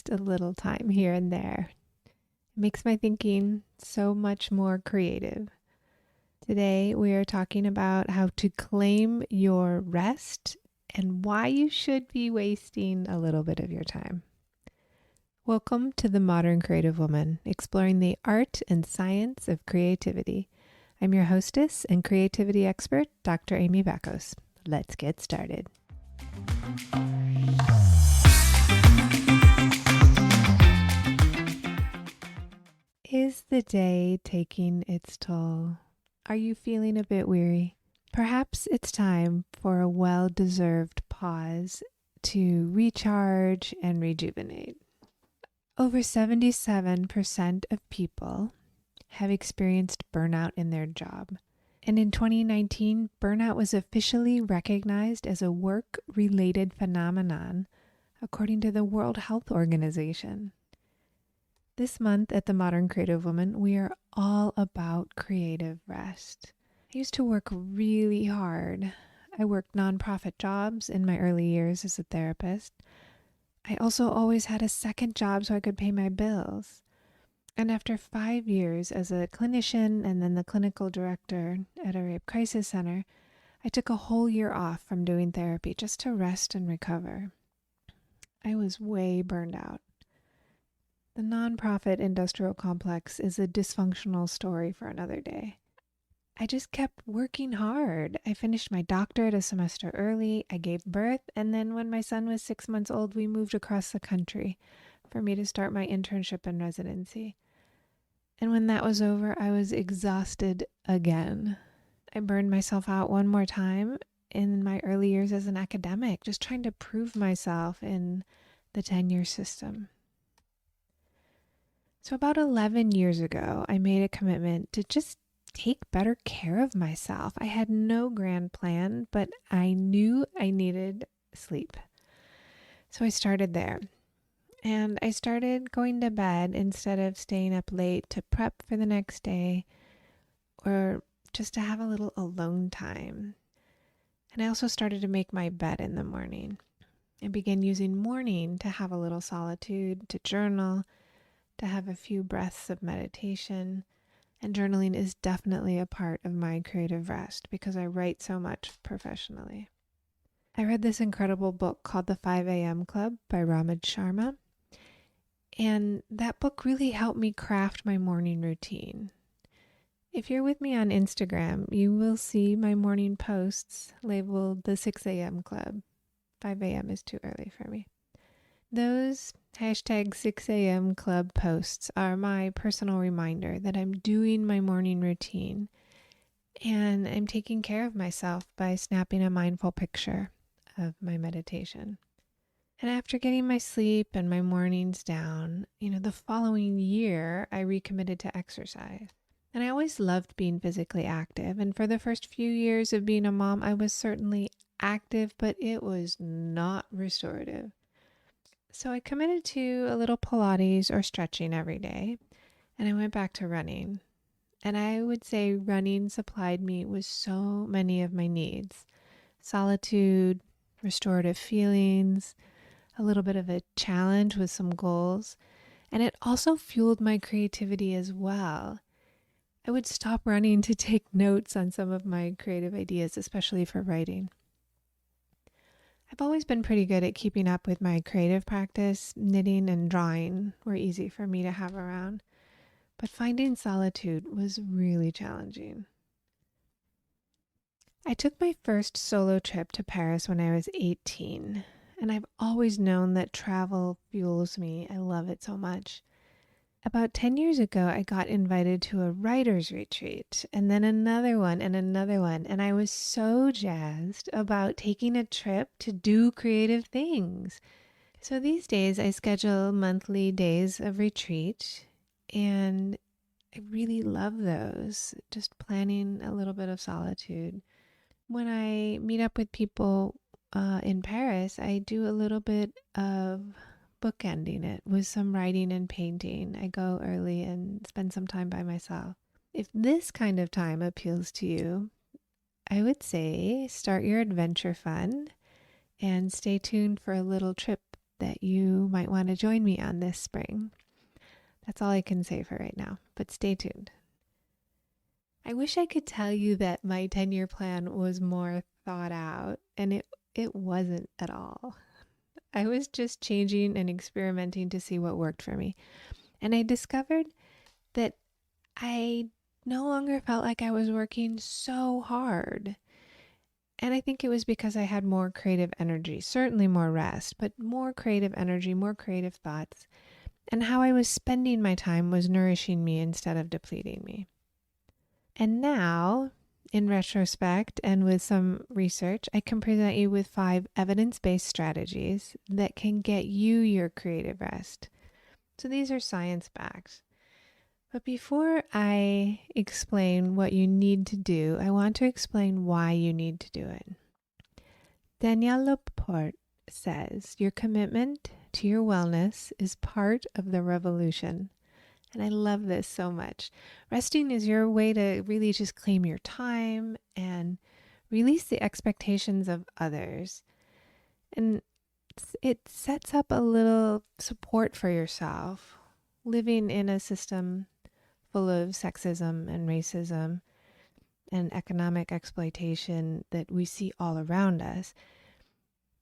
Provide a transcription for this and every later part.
just a little time here and there. It makes my thinking so much more creative. Today, we are talking about how to claim your rest and why you should be wasting a little bit of your time. Welcome to The Modern Creative Woman, exploring the art and science of creativity. I'm your hostess and creativity expert, Dr. Amy Bakos. Let's get started. Is the day taking its toll? Are you feeling a bit weary? Perhaps it's time for a well-deserved pause to recharge and rejuvenate. Over 77% of people have experienced burnout in their job. And in 2019, burnout was officially recognized as a work-related phenomenon, according to the World Health Organization. This month at The Modern Creative Woman, we are all about creative rest. I used to work really hard. I worked nonprofit jobs in my early years as a therapist. I also always had a second job so I could pay my bills. And after 5 years as a clinician and then the clinical director at a rape crisis center, I took a whole year off from doing therapy just to rest and recover. I was way burned out. The nonprofit industrial complex is a dysfunctional story for another day. I just kept working hard. I finished my doctorate a semester early. I gave birth, and then when my son was 6 months old, we moved across the country for me to start my internship and residency. And when that was over, I was exhausted again. I burned myself out one more time in my early years as an academic, just trying to prove myself in the tenure system. So about 11 years ago, I made a commitment to just take better care of myself. I had no grand plan, but I knew I needed sleep. So I started there. And I started going to bed instead of staying up late to prep for the next day or just to have a little alone time. And I also started to make my bed in the morning. I began using morning to have a little solitude, to journal, to have a few breaths of meditation. And journaling is definitely a part of my creative rest because I write so much professionally. I read this incredible book called The 5 a.m. Club by Ramad Sharma. And that book really helped me craft my morning routine. If you're with me on Instagram, you will see my morning posts labeled the 6 a.m. Club. 5 a.m. is too early for me. Those hashtag 6 a.m. club posts are my personal reminder that I'm doing my morning routine and I'm taking care of myself by snapping a mindful picture of my meditation. And after getting my sleep and my mornings down, the following year, I recommitted to exercise. And I always loved being physically active. And for the first few years of being a mom, I was certainly active, but it was not restorative. So I committed to a little Pilates or stretching every day, and I went back to running. And I would say running supplied me with so many of my needs: solitude, restorative feelings, a little bit of a challenge with some goals, and it also fueled my creativity as well. I would stop running to take notes on some of my creative ideas, especially for writing. I've always been pretty good at keeping up with my creative practice. Knitting and drawing were easy for me to have around, but finding solitude was really challenging. I took my first solo trip to Paris when I was 18, and I've always known that travel fuels me. I love it so much. About 10 years ago, I got invited to a writer's retreat, and then another one, and I was so jazzed about taking a trip to do creative things. So these days, I schedule monthly days of retreat, and I really love those, just planning a little bit of solitude. When I meet up with people in Paris, I do a little bit of bookending it with some writing and painting. I go early and spend some time by myself. If this kind of time appeals to you, I would say start your adventure fund and stay tuned for a little trip that you might want to join me on this spring. That's all I can say for right now, but stay tuned. I wish I could tell you that my 10-year plan was more thought out, and it wasn't at all. I was just changing and experimenting to see what worked for me. And I discovered that I no longer felt like I was working so hard. And I think it was because I had more creative energy, certainly more rest, but more creative energy, more creative thoughts. And how I was spending my time was nourishing me instead of depleting me. And now, in retrospect and with some research, I can present you with 5 evidence-based strategies that can get you your creative rest. So these are science-backed. But before I explain what you need to do, I want to explain why you need to do it. Danielle Laporte says, your commitment to your wellness is part of the revolution. And I love this so much. Resting is your way to really just claim your time and release the expectations of others. And it sets up a little support for yourself. Living in a system full of sexism and racism and economic exploitation that we see all around us,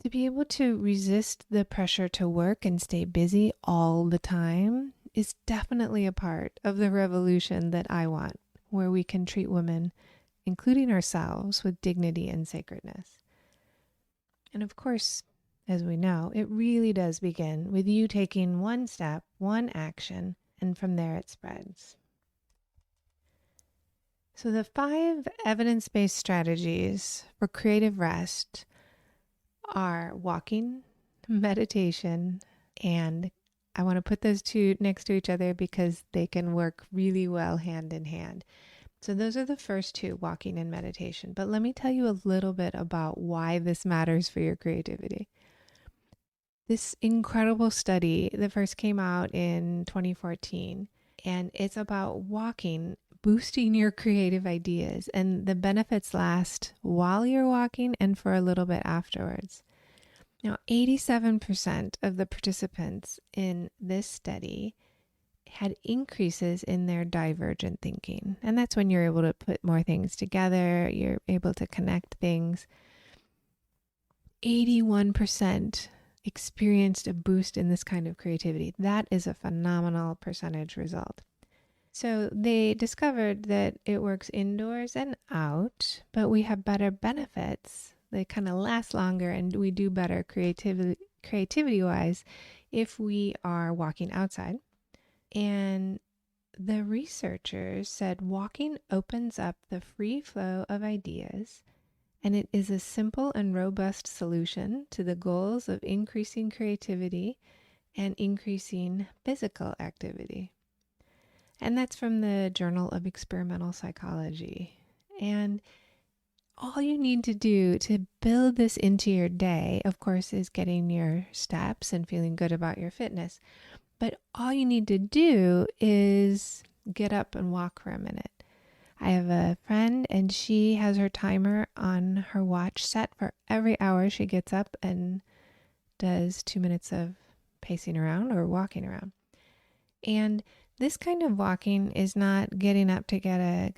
to be able to resist the pressure to work and stay busy all the time is definitely a part of the revolution that I want, where we can treat women, including ourselves, with dignity and sacredness. And of course, as we know, it really does begin with you taking one step, one action, and from there it spreads. So the 5 evidence-based strategies for creative rest are walking, meditation, and I want to put those 2 next to each other because they can work really well hand in hand. So those are the first 2, walking and meditation. But let me tell you a little bit about why this matters for your creativity. This incredible study that first came out in 2014, and it's about walking, boosting your creative ideas, and the benefits last while you're walking and for a little bit afterwards. Now, 87% of the participants in this study had increases in their divergent thinking. And that's when you're able to put more things together, you're able to connect things. 81% experienced a boost in this kind of creativity. That is a phenomenal percentage result. So they discovered that it works indoors and out, but we have better benefits. They kind of last longer and we do better creativity-wise if we are walking outside. And the researchers said walking opens up the free flow of ideas, and it is a simple and robust solution to the goals of increasing creativity and increasing physical activity. And that's from the Journal of Experimental Psychology. And all you need to do to build this into your day, of course, is getting your steps and feeling good about your fitness. But all you need to do is get up and walk for a minute. I have a friend and she has her timer on her watch set for every hour she gets up and does 2 minutes of pacing around or walking around. And this kind of walking is not getting up to get a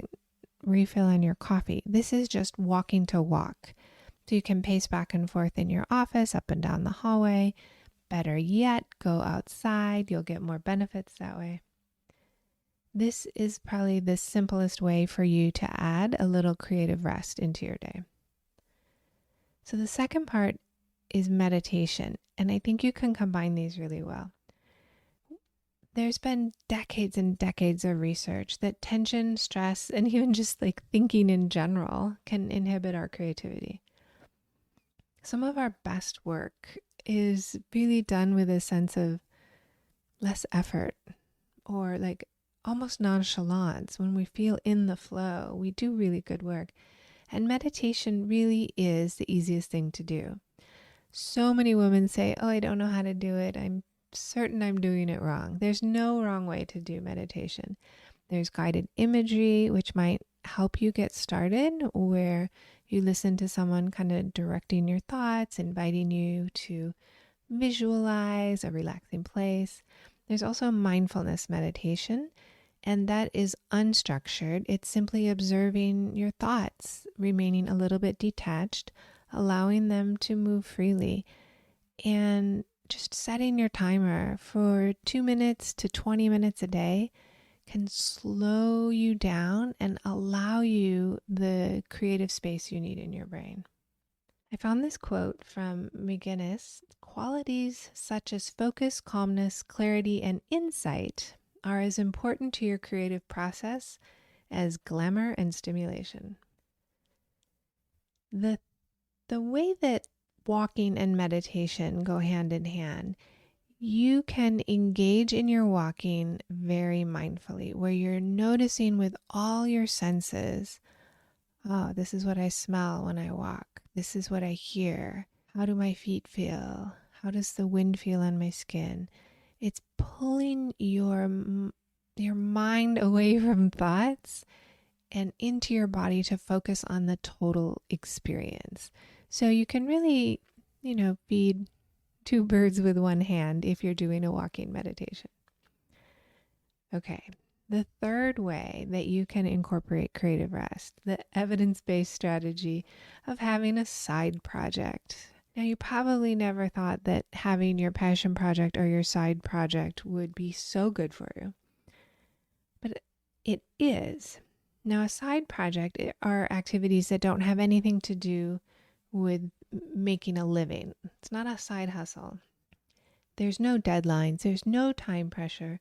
refill on your coffee. This is just walking to walk. So you can pace back and forth in your office, up and down the hallway. Better yet, go outside. You'll get more benefits that way. This is probably the simplest way for you to add a little creative rest into your day. So the second part is meditation, and I think you can combine these really well. There's been decades and decades of research that tension, stress, and even just like thinking in general can inhibit our creativity. Some of our best work is really done with a sense of less effort or like almost nonchalance. When we feel in the flow, we do really good work. And meditation really is the easiest thing to do. So many women say, oh, I don't know how to do it. I'm certain I'm doing it wrong. There's no wrong way to do meditation. There's guided imagery, which might help you get started, where you listen to someone kind of directing your thoughts, inviting you to visualize a relaxing place. There's also mindfulness meditation, and that is unstructured. It's simply observing your thoughts, remaining a little bit detached, allowing them to move freely, and just setting your timer for 2 minutes to 20 minutes a day can slow you down and allow you the creative space you need in your brain. I found this quote from McGinnis: qualities such as focus, calmness, clarity, and insight are as important to your creative process as glamour and stimulation. The way that walking and meditation go hand in hand, you can engage in your walking very mindfully, where you're noticing with all your senses. Oh, this is what I smell when I walk. This is what I hear. How do my feet feel? How does the wind feel on my skin? It's pulling your mind away from thoughts and into your body to focus on the total experience. So you can really, feed two birds with one hand if you're doing a walking meditation. Okay, the third way that you can incorporate creative rest, the evidence-based strategy of having a side project. Now, you probably never thought that having your passion project or your side project would be so good for you, but it is. Now, a side project are activities that don't have anything to do with making a living. It's not a side hustle. There's no deadlines. There's no time pressure.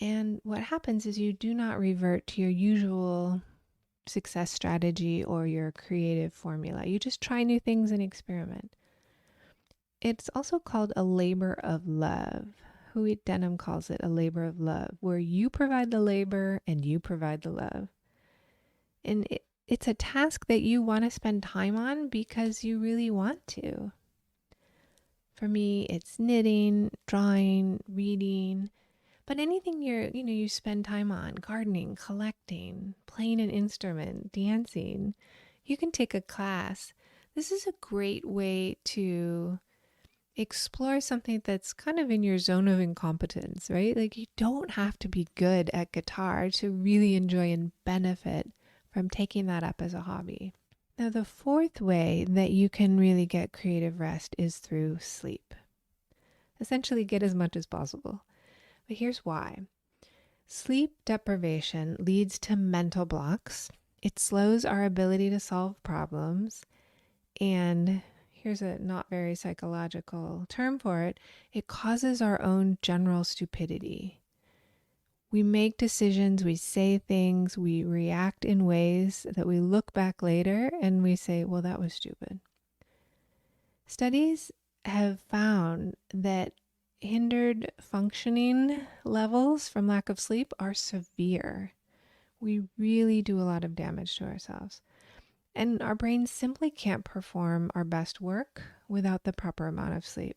And what happens is you do not revert to your usual success strategy or your creative formula. You just try new things and experiment. It's also called a labor of love. Huey Denham calls it a labor of love, where you provide the labor and you provide the love. And it's a task that you want to spend time on because you really want to. For me, it's knitting, drawing, reading, but anything you spend time on, gardening, collecting, playing an instrument, dancing, you can take a class. This is a great way to explore something that's kind of in your zone of incompetence, right? Like, you don't have to be good at guitar to really enjoy and benefit from taking that up as a hobby. Now, the fourth way that you can really get creative rest is through sleep. Essentially, get as much as possible. But here's why. Sleep deprivation leads to mental blocks. It slows our ability to solve problems. And here's a not very psychological term for it. It causes our own general stupidity. We make decisions, we say things, we react in ways that we look back later and we say, well, that was stupid. Studies have found that hindered functioning levels from lack of sleep are severe. We really do a lot of damage to ourselves. And our brains simply can't perform our best work without the proper amount of sleep.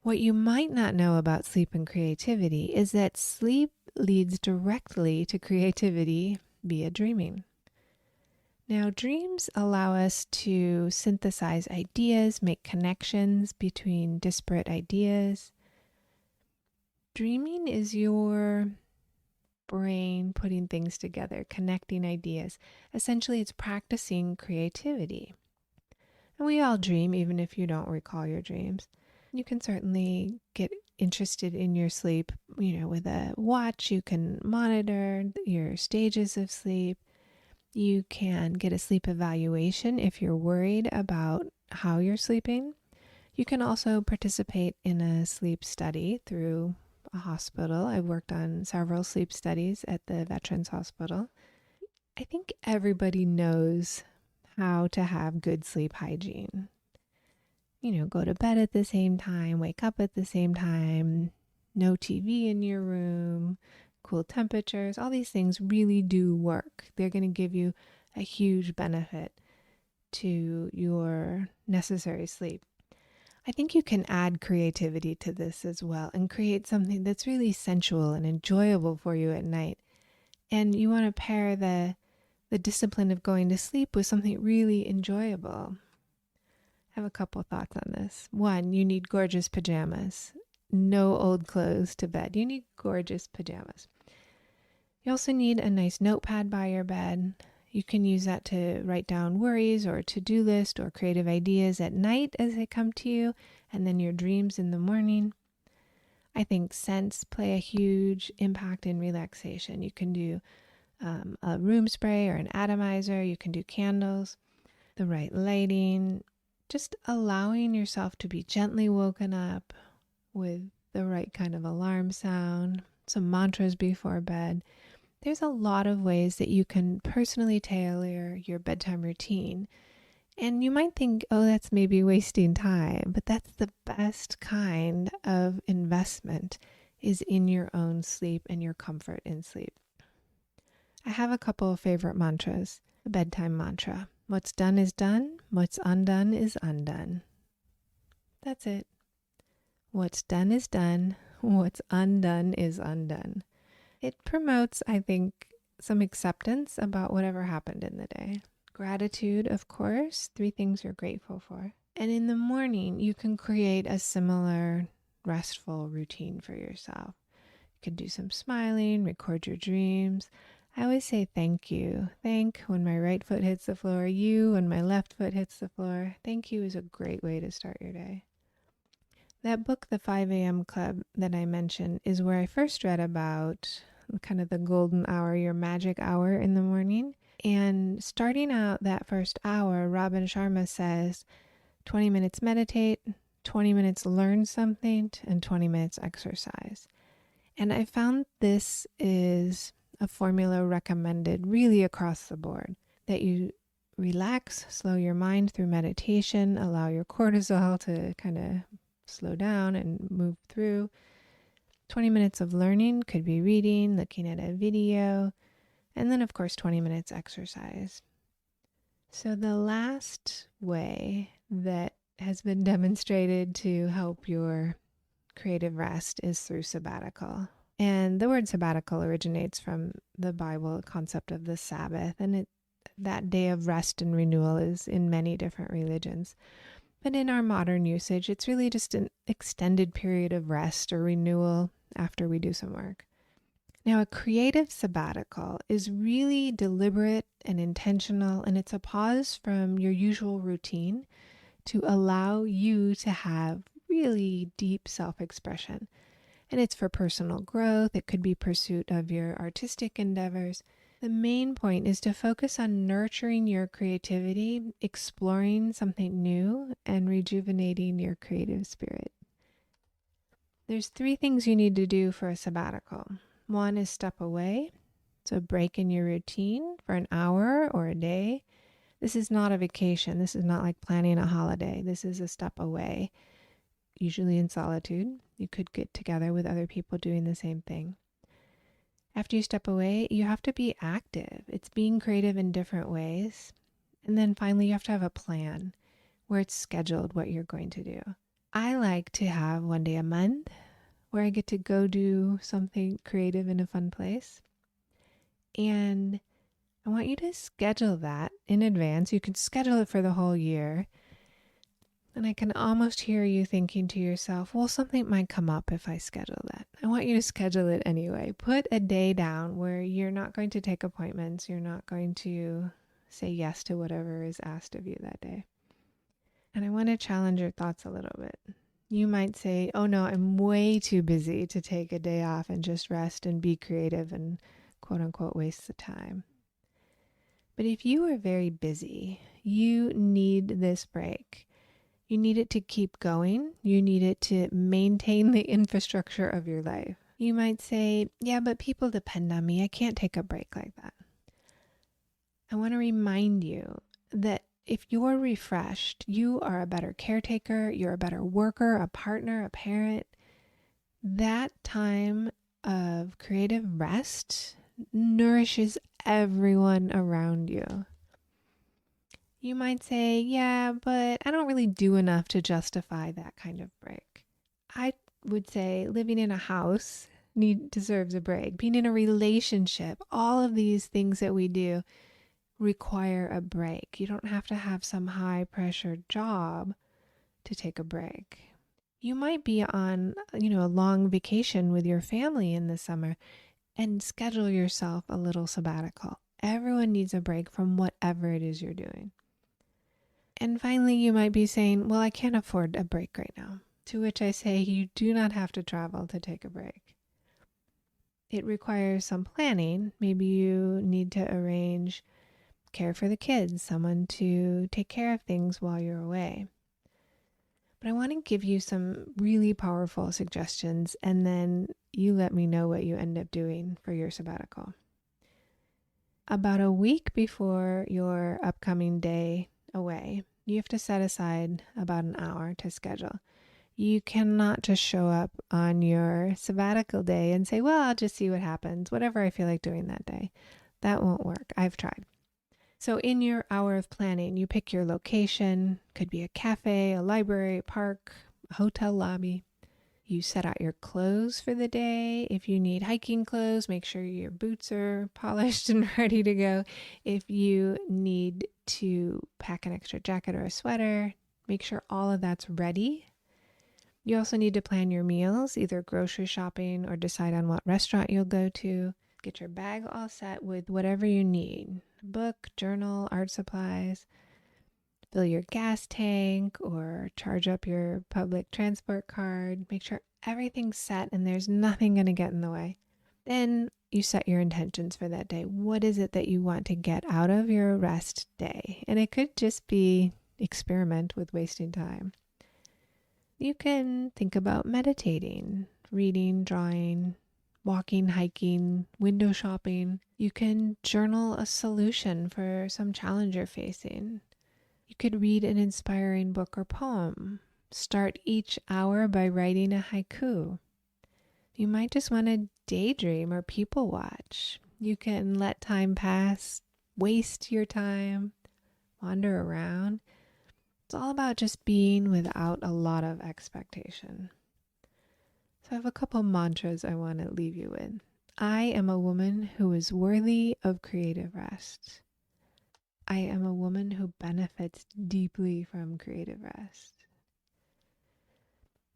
What you might not know about sleep and creativity is that sleep leads directly to creativity via dreaming. Now, dreams allow us to synthesize ideas, make connections between disparate ideas. Dreaming is your brain putting things together, connecting ideas. Essentially, it's practicing creativity. And we all dream, even if you don't recall your dreams. You can certainly get interested in your sleep, with a watch. You can monitor your stages of sleep. You can get a sleep evaluation if you're worried about how you're sleeping. You can also participate in a sleep study through a hospital. I've worked on several sleep studies at the Veterans Hospital. I think everybody knows how to have good sleep hygiene. Go to bed at the same time, wake up at the same time, no TV in your room, cool temperatures. All these things really do work. They're going to give you a huge benefit to your necessary sleep. I think you can add creativity to this as well and create something that's really sensual and enjoyable for you at night. And you want to pair the discipline of going to sleep with something really enjoyable. I have a couple thoughts on this. One, you need gorgeous pajamas. No old clothes to bed. You need gorgeous pajamas. You also need a nice notepad by your bed. You can use that to write down worries or to-do list or creative ideas at night as they come to you, and then your dreams in the morning. I think scents play a huge impact in relaxation. You can do a room spray or an atomizer. You can do candles, the right lighting, just allowing yourself to be gently woken up with the right kind of alarm sound, some mantras before bed. There's a lot of ways that you can personally tailor your bedtime routine. And you might think, oh, that's maybe wasting time, but that's the best kind of investment is in your own sleep and your comfort in sleep. I have a couple of favorite mantras. A bedtime mantra. What's done is done. What's undone is undone. That's it. What's done is done. What's undone is undone. It promotes, I think, some acceptance about whatever happened in the day. Gratitude, of course, 3 things you're grateful for. And in the morning, you can create a similar restful routine for yourself. You can do some smiling, record your dreams. I always say thank you. Thank when my right foot hits the floor, you when my left foot hits the floor. Thank you is a great way to start your day. That book, The 5 a.m. Club, that I mentioned is where I first read about kind of the golden hour, your magic hour in the morning. And starting out that first hour, Robin Sharma says 20 minutes meditate, 20 minutes learn something, and 20 minutes exercise. And I found this is a formula recommended really across the board, that you relax, slow your mind through meditation, allow your cortisol to kind of slow down and move through. 20 minutes of learning could be reading, looking at a video, and then of course 20 minutes exercise. So the last way that has been demonstrated to help your creative rest is through sabbatical. And the word sabbatical originates from the Bible concept of the Sabbath, and that day of rest and renewal is in many different religions. But in our modern usage, it's really just an extended period of rest or renewal after we do some work. Now, a creative sabbatical is really deliberate and intentional, and it's a pause from your usual routine to allow you to have really deep self-expression. And it's for personal growth. It could be pursuit of your artistic endeavors. The main point is to focus on nurturing your creativity, exploring something new, and rejuvenating your creative spirit. There's 3 things you need to do for a sabbatical. 1 is step away, so break in your routine for an hour or a day. This is not a vacation. This is not like planning a holiday. This is a step away, usually in solitude. You could get together with other people doing the same thing. After you step away, you have to be active. It's being creative in different ways. And then finally, you have to have a plan where it's scheduled what you're going to do. I like to have 1 day a month where I get to go do something creative in a fun place. And I want you to schedule that in advance. You can schedule it for the whole year. And I can almost hear you thinking to yourself, well, something might come up if I schedule that. I want you to schedule it anyway. Put a day down where you're not going to take appointments. You're not going to say yes to whatever is asked of you that day. And I want to challenge your thoughts a little bit. You might say, oh no, I'm way too busy to take a day off and just rest and be creative and quote unquote waste the time. But if you are very busy, you need this break. You need it to keep going. You need it to maintain the infrastructure of your life. You might say, yeah, but people depend on me. I can't take a break like that. I want to remind you that if you're refreshed, you are a better caretaker, you're a better worker, a partner, a parent. That time of creative rest nourishes everyone around you. You might say, yeah, but I don't really do enough to justify that kind of break. I would say living in a house deserves a break. Being in a relationship, all of these things that we do require a break. You don't have to have some high pressure job to take a break. You might be on, a long vacation with your family in the summer and schedule yourself a little sabbatical. Everyone needs a break from whatever it is you're doing. And finally, you might be saying, well, I can't afford a break right now. To which I say, you do not have to travel to take a break. It requires some planning. Maybe you need to arrange care for the kids, someone to take care of things while you're away. But I want to give you some really powerful suggestions, and then you let me know what you end up doing for your sabbatical. About a week before your upcoming day away, you have to set aside about an hour to schedule. You cannot just show up on your sabbatical day and say, well, I'll just see what happens, whatever I feel like doing that day. That won't work. I've tried. So in your hour of planning, you pick your location. Could be a cafe, a library, a park, a hotel lobby. You set out your clothes for the day. If you need hiking clothes, make sure your boots are polished and ready to go. If you need to pack an extra jacket or a sweater, make sure all of that's ready. You also need to plan your meals, either grocery shopping or decide on what restaurant you'll go to. Get your bag all set with whatever you need. Book, journal, art supplies. Fill your gas tank or charge up your public transport card. Make sure everything's set and there's nothing going to get in the way. Then you set your intentions for that day. What is it that you want to get out of your rest day? And it could just be experiment with wasting time. You can think about meditating, reading, drawing, walking, hiking, window shopping. You can journal a solution for some challenge you're facing. You could read an inspiring book or poem. Start each hour by writing a haiku. You might just want to daydream or people watch. You can let time pass, waste your time, wander around. It's all about just being without a lot of expectation. So I have a couple mantras I want to leave you with. I am a woman who is worthy of creative rest. I am a woman who benefits deeply from creative rest.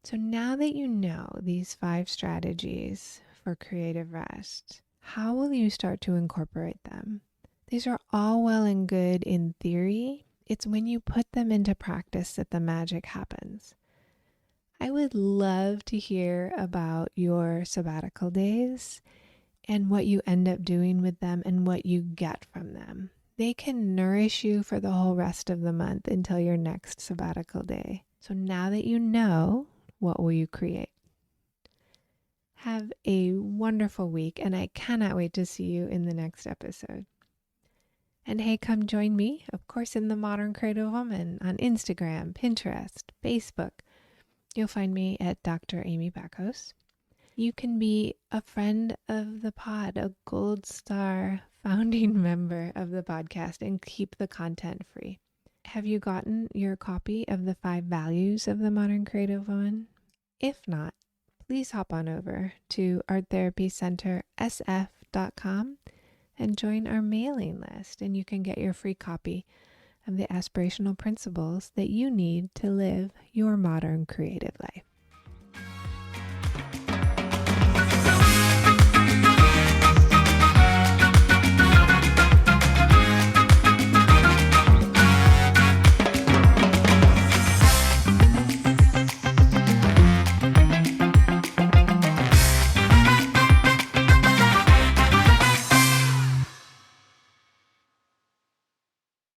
So now that you know these 5 strategies for creative rest, how will you start to incorporate them? These are all well and good in theory. It's when you put them into practice that the magic happens. I would love to hear about your sabbatical days and what you end up doing with them and what you get from them. They can nourish you for the whole rest of the month until your next sabbatical day. So now that you know, what will you create? Have a wonderful week, and I cannot wait to see you in the next episode. And hey, come join me, of course, in The Modern Creative Woman on Instagram, Pinterest, Facebook. You'll find me at Dr. Amy Backhouse. You can be a friend of the pod, a gold star founding member of the podcast, and keep the content free. Have you gotten your copy of the 5 values of the Modern Creative Woman? If not, please hop on over to arttherapycentersf.com and join our mailing list, and you can get your free copy of the aspirational principles that you need to live your modern creative life.